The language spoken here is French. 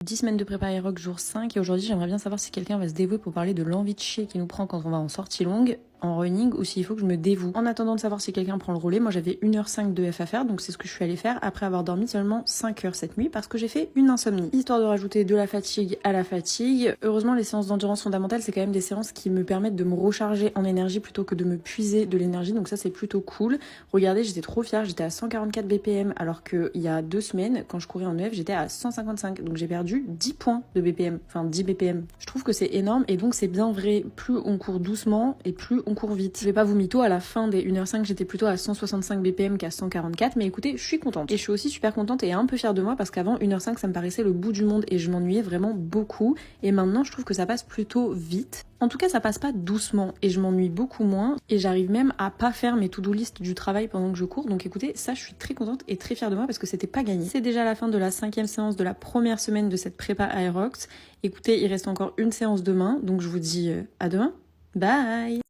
10 semaines de prépa Aerox jour 5 et aujourd'hui j'aimerais bien savoir si quelqu'un va se dévouer pour parler de l'envie de chier qui nous prend quand on va en sortie longue, en running, ou s'il faut que je me dévoue. En attendant de savoir si quelqu'un prend le relais, moi j'avais 1h05 de F à faire, donc c'est ce que je suis allée faire après avoir dormi seulement 5 heures cette nuit parce que j'ai fait une insomnie. Histoire de rajouter de la fatigue à la fatigue. Heureusement les séances d'endurance fondamentale c'est quand même des séances qui me permettent de me recharger en énergie plutôt que de me puiser de l'énergie, donc ça c'est plutôt cool. Regardez, j'étais trop fière, j'étais à 144 BPM alors qu'il y a 2 semaines quand je courais en EF j'étais à 155, donc j'ai perdu 10 points de BPM, enfin 10 BPM. Je trouve que c'est énorme et donc c'est bien vrai, plus on court doucement et plus on court vite. Je vais pas vous mytho, à la fin des 1h05 j'étais plutôt à 165 BPM qu'à 144, mais écoutez, je suis contente. Et je suis aussi super contente et un peu fière de moi parce qu'avant 1h05 ça me paraissait le bout du monde et je m'ennuyais vraiment beaucoup, et maintenant je trouve que ça passe plutôt vite. En tout cas ça passe pas doucement et je m'ennuie beaucoup moins et j'arrive même à pas faire mes to-do list du travail pendant que je cours, donc écoutez, ça je suis très contente et très fière de moi parce que c'était pas gagné. C'est déjà la fin de la 5e séance de la première semaine de cette prépa Aerox. Écoutez, il reste encore une séance demain, donc je vous dis à demain. Bye!